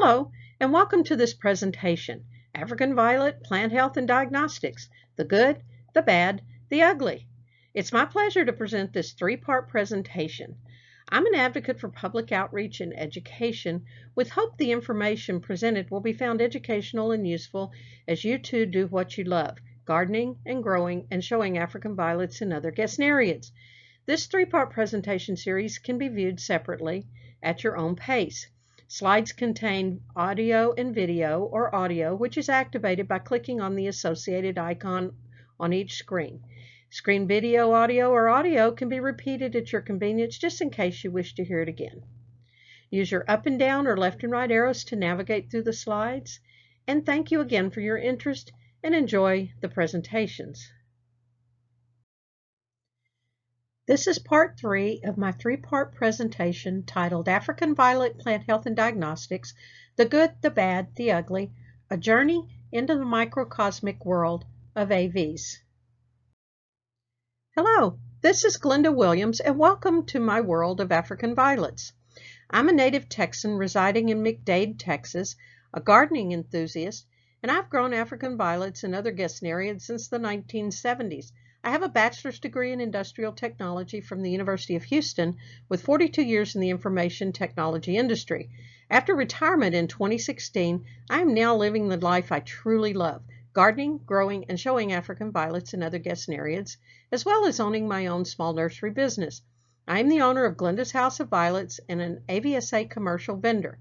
Hello, and welcome to this presentation, African Violet, Plant Health and Diagnostics, the Good, the Bad, the Ugly. It's my pleasure to present this three-part presentation. I'm an advocate for public outreach and education with hope the information presented will be found educational and useful as you too do what you love, gardening and growing and showing African violets and other gesneriads. This three-part presentation series can be viewed separately at your own pace. Slides contain audio and video or audio, which is activated by clicking on the associated icon on each screen. Screen video, audio, or audio can be repeated at your convenience just in case you wish to hear it again. Use your up and down or left and right arrows to navigate through the slides. And thank you again for your interest and enjoy the presentations. This is part 3 of my three-part presentation titled African Violet Plant Health and Diagnostics, the Good, the Bad, the Ugly, a Journey into the Microcosmic World of AVs. Hello, this is Glenda Williams and welcome to my world of African violets. I'm a native Texan residing in McDade, Texas, a gardening enthusiast, and I've grown African violets and other gesneriads since the 1970s. I have a bachelor's degree in industrial technology from the University of Houston with 42 years in the information technology industry. After retirement in 2016, I am now living the life I truly love, gardening, growing, and showing African violets and other gesneriads, as well as owning my own small nursery business. I am the owner of Glenda's House of Violets and an AVSA commercial vendor.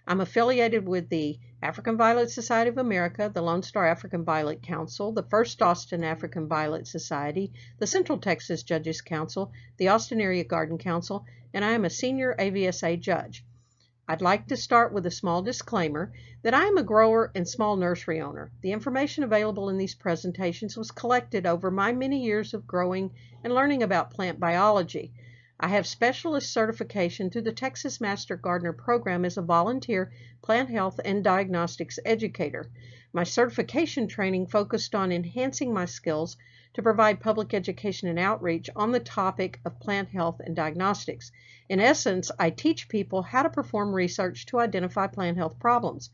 I'm affiliated with the African Violet Society of America, the Lone Star African Violet Council, the First Austin African Violet Society, the Central Texas Judges Council, the Austin Area Garden Council, and I am a senior AVSA judge. I'd like to start with a small disclaimer that I am a grower and small nursery owner. The information available in these presentations was collected over my many years of growing and learning about plant biology. I have specialist certification through the Texas Master Gardener Program as a volunteer plant health and diagnostics educator. My certification training focused on enhancing my skills to provide public education and outreach on the topic of plant health and diagnostics. In essence, I teach people how to perform research to identify plant health problems.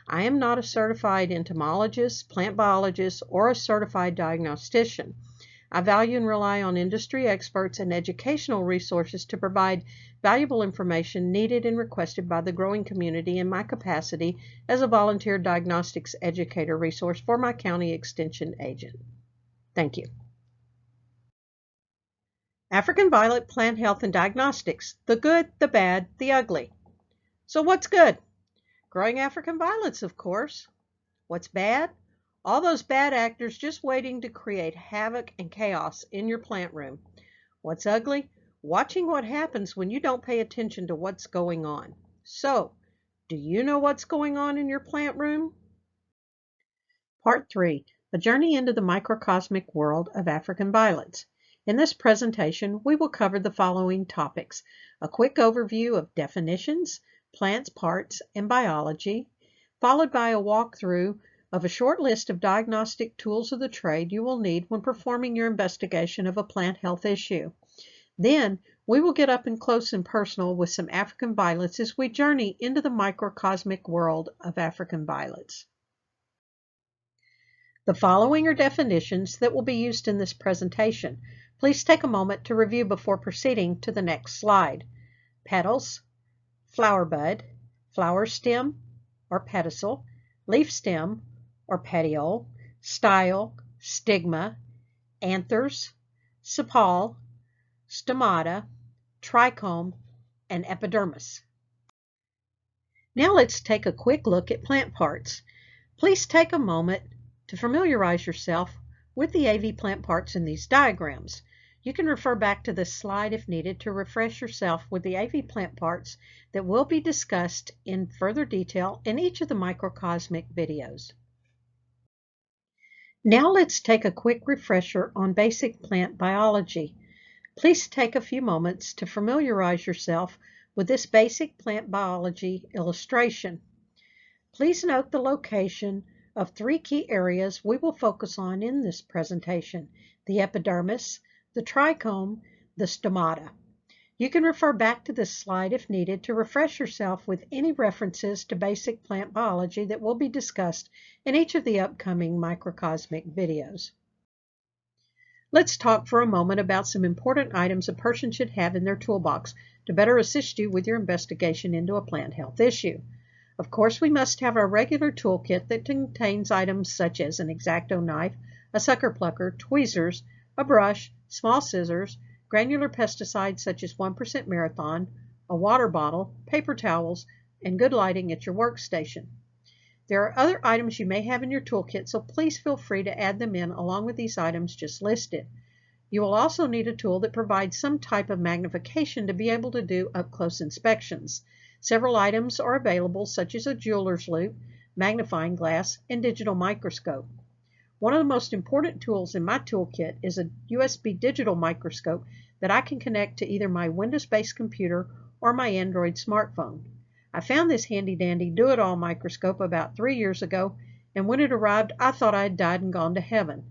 I am not a certified entomologist, plant biologist, or a certified diagnostician. I value and rely on industry experts and educational resources to provide valuable information needed and requested by the growing community in my capacity as a volunteer diagnostics educator resource for my county extension agent. Thank you. African Violet Plant Health and Diagnostics, the Good, the Bad, the Ugly. So what's good? Growing African violets, of course. What's bad? All those bad actors just waiting to create havoc and chaos in your plant room. What's ugly? Watching what happens when you don't pay attention to what's going on. So, do you know what's going on in your plant room? Part 3, a journey into the microcosmic world of African violets. In this presentation, we will cover the following topics: a quick overview of definitions, plants, parts, and biology, followed by a walkthrough of a short list of diagnostic tools of the trade you will need when performing your investigation of a plant health issue. Then, we will get up and close and personal with some African violets as we journey into the microcosmic world of African violets. The following are definitions that will be used in this presentation. Please take a moment to review before proceeding to the next slide. Petals, flower bud, flower stem or pedicel, leaf stem or petiole, style, stigma, anthers, sepal, stomata, trichome, and epidermis. Now let's take a quick look at plant parts. Please take a moment to familiarize yourself with the AV plant parts in these diagrams. You can refer back to this slide if needed to refresh yourself with the AV plant parts that will be discussed in further detail in each of the microcosmic videos. Now let's take a quick refresher on basic plant biology. Please take a few moments to familiarize yourself with this basic plant biology illustration. Please note the location of 3 key areas we will focus on in this presentation: the epidermis, the trichome, the stomata. You can refer back to this slide if needed to refresh yourself with any references to basic plant biology that will be discussed in each of the upcoming microcosmic videos. Let's talk for a moment about some important items a person should have in their toolbox to better assist you with your investigation into a plant health issue. Of course, we must have our regular toolkit that contains items such as an X-Acto knife, a sucker plucker, tweezers, a brush, small scissors, granular pesticides such as 1% Marathon, a water bottle, paper towels, and good lighting at your workstation. There are other items you may have in your toolkit, so please feel free to add them in along with these items just listed. You will also need a tool that provides some type of magnification to be able to do up-close inspections. Several items are available, such as a jeweler's loupe, magnifying glass, and digital microscope. One of the most important tools in my toolkit is a USB digital microscope that I can connect to either my Windows-based computer or my Android smartphone. I found this handy-dandy do-it-all microscope about 3 years ago, and when it arrived, I thought I had died and gone to heaven.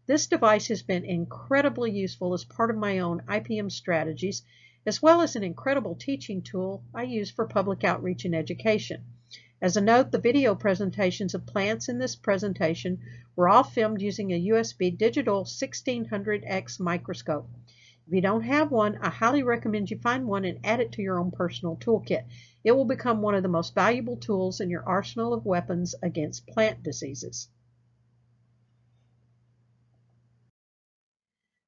This device has been incredibly useful as part of my own IPM strategies, as well as an incredible teaching tool I use for public outreach and education. As a note, the video presentations of plants in this presentation were all filmed using a USB digital 1600X microscope. If you don't have one, I highly recommend you find one and add it to your own personal toolkit. It will become one of the most valuable tools in your arsenal of weapons against plant diseases.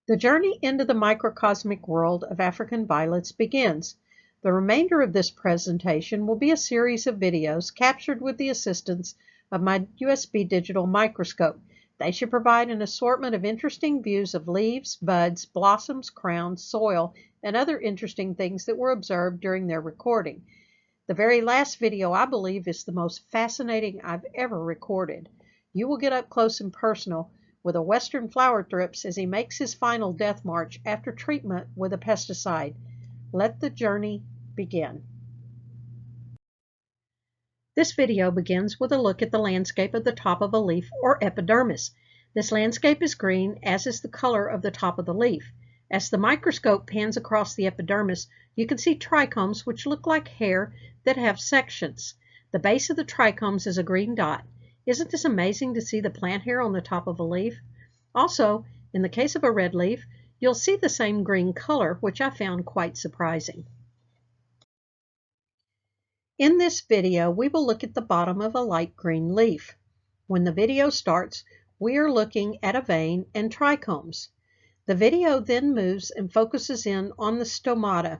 The journey into the microcosmic world of African violets begins. The remainder of this presentation will be a series of videos captured with the assistance of my USB digital microscope. They should provide an assortment of interesting views of leaves, buds, blossoms, crowns, soil, and other interesting things that were observed during their recording. The very last video, I believe, is the most fascinating I've ever recorded. You will get up close and personal with a western flower thrips as he makes his final death march after treatment with a pesticide. Let the journey begin. This video begins with a look at the landscape of the top of a leaf, or epidermis. This landscape is green, as is the color of the top of the leaf. As the microscope pans across the epidermis, you can see trichomes which look like hair that have sections. The base of the trichomes is a green dot. Isn't this amazing to see the plant hair on the top of a leaf? Also, in the case of a red leaf, you'll see the same green color, which I found quite surprising. In this video, we will look at the bottom of a light green leaf. When the video starts, we are looking at a vein and trichomes. The video then moves and focuses in on the stomata.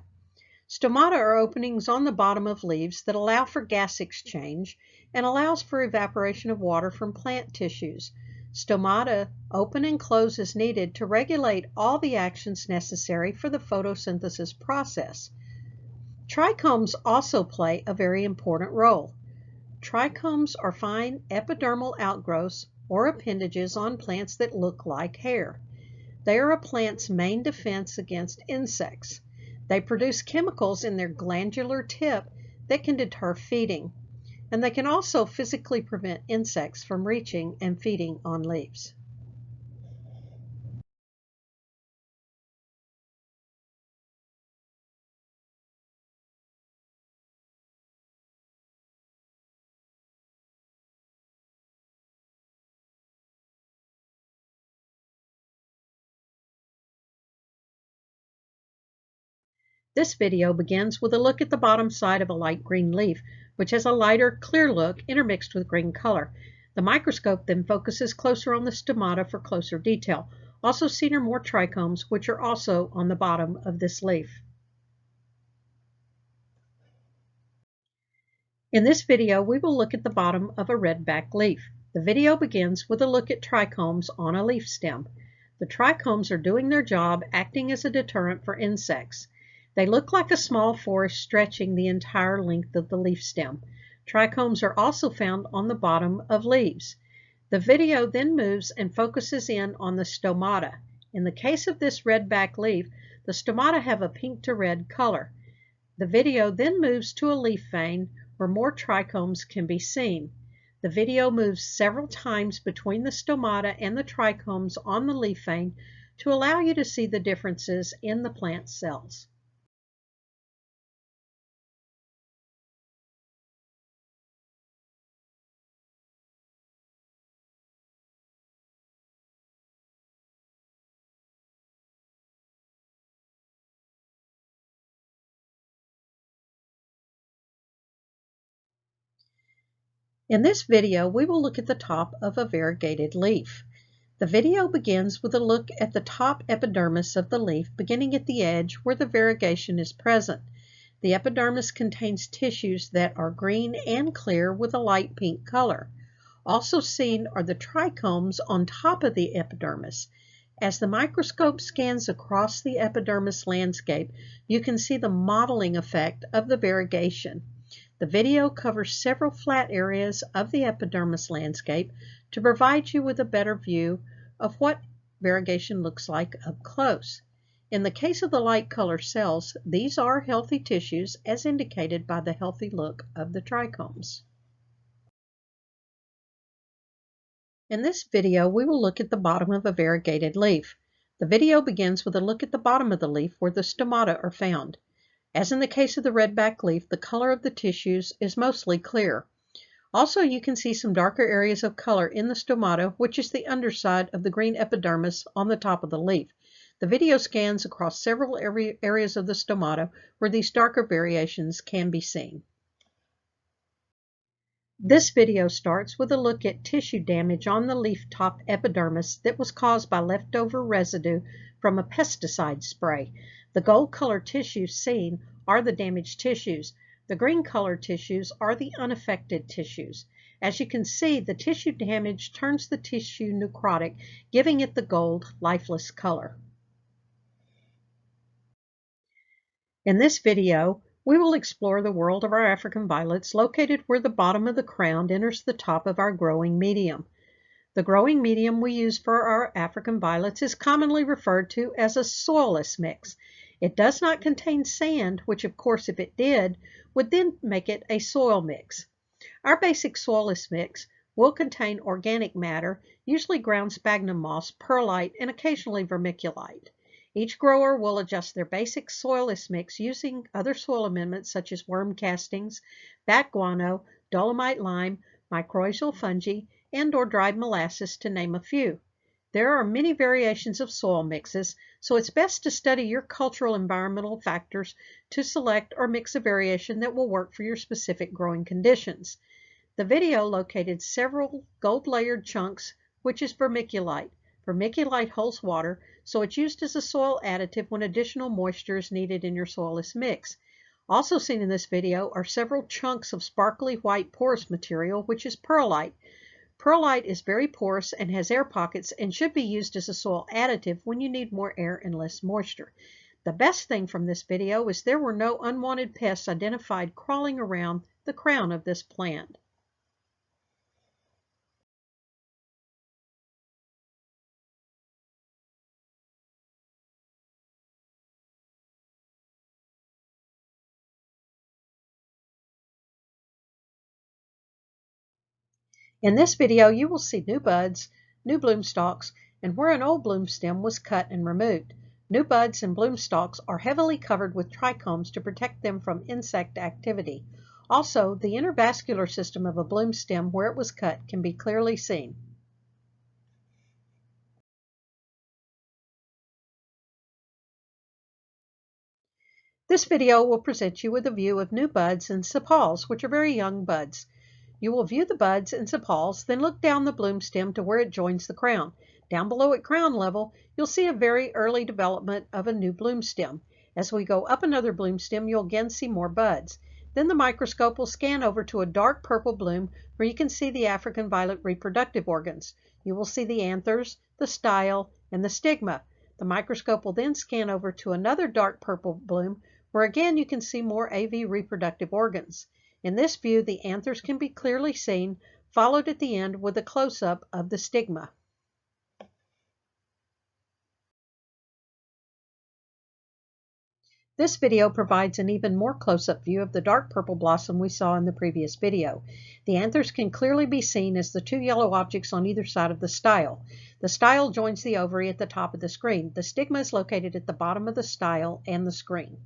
Stomata are openings on the bottom of leaves that allow for gas exchange and allows for evaporation of water from plant tissues. Stomata open and close as needed to regulate all the actions necessary for the photosynthesis process. Trichomes also play a very important role. Trichomes are fine epidermal outgrowths or appendages on plants that look like hair. They are a plant's main defense against insects. They produce chemicals in their glandular tip that can deter feeding, and they can also physically prevent insects from reaching and feeding on leaves. This video begins with a look at the bottom side of a light green leaf, which has a lighter, clear look intermixed with green color. The microscope then focuses closer on the stomata for closer detail. Also seen are more trichomes, which are also on the bottom of this leaf. In this video, we will look at the bottom of a redback leaf. The video begins with a look at trichomes on a leaf stem. The trichomes are doing their job, acting as a deterrent for insects. They look like a small forest stretching the entire length of the leaf stem. Trichomes are also found on the bottom of leaves. The video then moves and focuses in on the stomata. In the case of this redback leaf, the stomata have a pink to red color. The video then moves to a leaf vein where more trichomes can be seen. The video moves several times between the stomata and the trichomes on the leaf vein to allow you to see the differences in the plant cells. In this video, we will look at the top of a variegated leaf. The video begins with a look at the top epidermis of the leaf, beginning at the edge where the variegation is present. The epidermis contains tissues that are green and clear with a light pink color. Also seen are the trichomes on top of the epidermis. As the microscope scans across the epidermis landscape, you can see the modeling effect of the variegation. The video covers several flat areas of the epidermis landscape to provide you with a better view of what variegation looks like up close. In the case of the light color cells, these are healthy tissues as indicated by the healthy look of the trichomes. In this video, we will look at the bottom of a variegated leaf. The video begins with a look at the bottom of the leaf where the stomata are found. As in the case of the redback leaf, the color of the tissues is mostly clear. Also, you can see some darker areas of color in the stomata, which is the underside of the green epidermis on the top of the leaf. The video scans across several areas of the stomata where these darker variations can be seen. This video starts with a look at tissue damage on the leaf top epidermis that was caused by leftover residue from a pesticide spray. The gold colored tissues seen are the damaged tissues. The green colored tissues are the unaffected tissues. As you can see, the tissue damage turns the tissue necrotic, giving it the gold, lifeless color. In this video, we will explore the world of our African violets located where the bottom of the crown enters the top of our growing medium. The growing medium we use for our African violets is commonly referred to as a soilless mix. It does not contain sand, which of course if it did, would then make it a soil mix. Our basic soilless mix will contain organic matter, usually ground sphagnum moss, perlite, and occasionally vermiculite. Each grower will adjust their basic soilless mix using other soil amendments such as worm castings, bat guano, dolomite lime, mycorrhizal fungi, and/or dried molasses, to name a few. There are many variations of soil mixes, so it's best to study your cultural environmental factors to select or mix a variation that will work for your specific growing conditions. The video located several gold-layered chunks, which is vermiculite. Vermiculite holds water, so it's used as a soil additive when additional moisture is needed in your soilless mix. Also seen in this video are several chunks of sparkly white porous material, which is perlite. Perlite is very porous and has air pockets and should be used as a soil additive when you need more air and less moisture. The best thing from this video is there were no unwanted pests identified crawling around the crown of this plant. In this video, you will see new buds, new bloom stalks, and where an old bloom stem was cut and removed. New buds and bloom stalks are heavily covered with trichomes to protect them from insect activity. Also, the intervascular system of a bloom stem where it was cut can be clearly seen. This video will present you with a view of new buds and sepals, which are very young buds. You will view the buds and sepals, then look down the bloom stem to where it joins the crown. Down below at crown level, you'll see a very early development of a new bloom stem. As we go up another bloom stem, you'll again see more buds. Then the microscope will scan over to a dark purple bloom where you can see the African violet reproductive organs. You will see the anthers, the style, and the stigma. The microscope will then scan over to another dark purple bloom where again you can see more AV reproductive organs. In this view, the anthers can be clearly seen, followed at the end with a close-up of the stigma. This video provides an even more close-up view of the dark purple blossom we saw in the previous video. The anthers can clearly be seen as the two yellow objects on either side of the style. The style joins the ovary at the top of the screen. The stigma is located at the bottom of the style and the screen.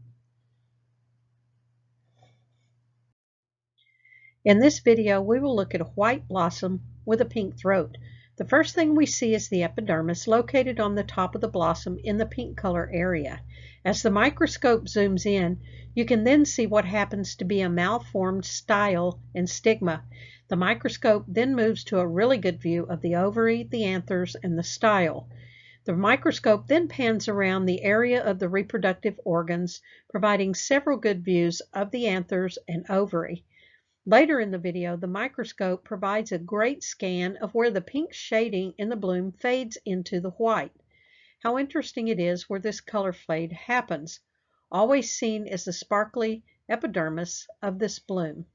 In this video, we will look at a white blossom with a pink throat. The first thing we see is the epidermis located on the top of the blossom in the pink color area. As the microscope zooms in, you can then see what happens to be a malformed style and stigma. The microscope then moves to a really good view of the ovary, the anthers, and the style. The microscope then pans around the area of the reproductive organs, providing several good views of the anthers and ovary. Later in the video, the microscope provides a great scan of where the pink shading in the bloom fades into the white. How interesting it is where this color fade happens, always seen as the sparkly epidermis of this bloom.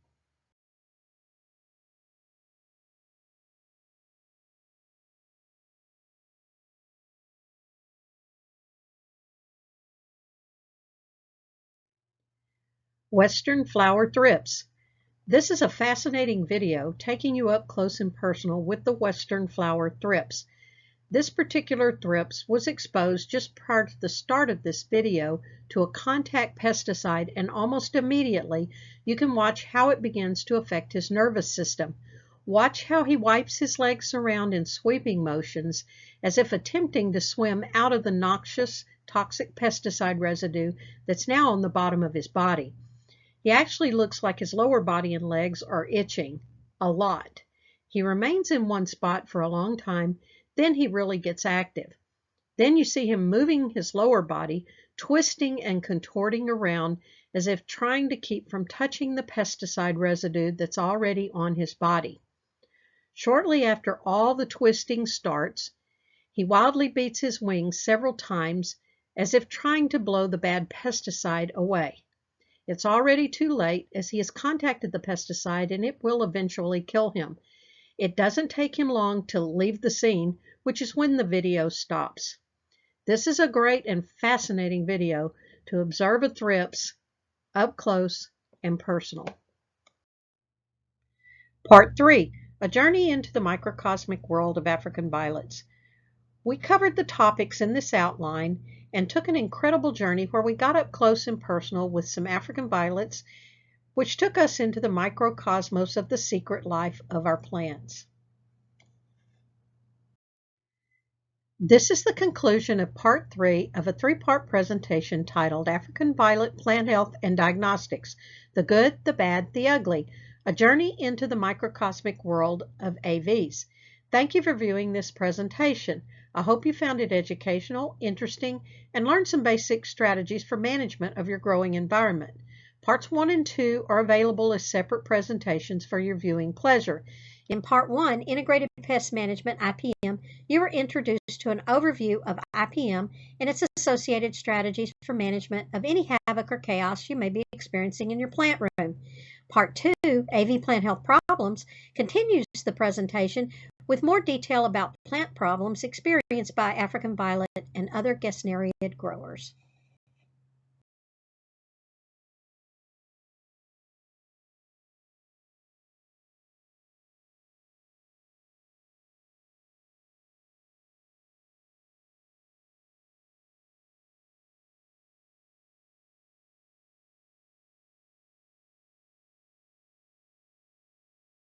Western flower thrips. This is a fascinating video taking you up close and personal with the western flower thrips. This particular thrips was exposed just prior to the start of this video to a contact pesticide, and almost immediately you can watch how it begins to affect his nervous system. Watch how he wipes his legs around in sweeping motions as if attempting to swim out of the noxious, toxic pesticide residue that's now on the bottom of his body. He actually looks like his lower body and legs are itching a lot. He remains in one spot for a long time, then he really gets active. Then you see him moving his lower body, twisting and contorting around as if trying to keep from touching the pesticide residue that's already on his body. Shortly after all the twisting starts, he wildly beats his wings several times as if trying to blow the bad pesticide away. It's already too late as he has contacted the pesticide and it will eventually kill him. It doesn't take him long to leave the scene, which is when the video stops. This is a great and fascinating video to observe a thrips up close and personal. Part 3, a journey into the microcosmic world of African violets. We covered the topics in this outline and took an incredible journey where we got up close and personal with some African violets, which took us into the microcosmos of the secret life of our plants. This is the conclusion of part 3 of a 3-part presentation titled African Violet Plant Health and Diagnostics, the Good, the Bad, the Ugly, a journey into the microcosmic world of AVs. Thank you for viewing this presentation. I hope you found it educational, interesting, and learned some basic strategies for management of your growing environment. Parts 1 and 2 are available as separate presentations for your viewing pleasure. In Part 1, Integrated Pest Management, IPM, you were introduced to an overview of IPM and its associated strategies for management of any havoc or chaos you may be experiencing in your plant room. Part 2, AV Plant Health Problems, continues the presentation with more detail about plant problems experienced by African violet and other gesneriid growers.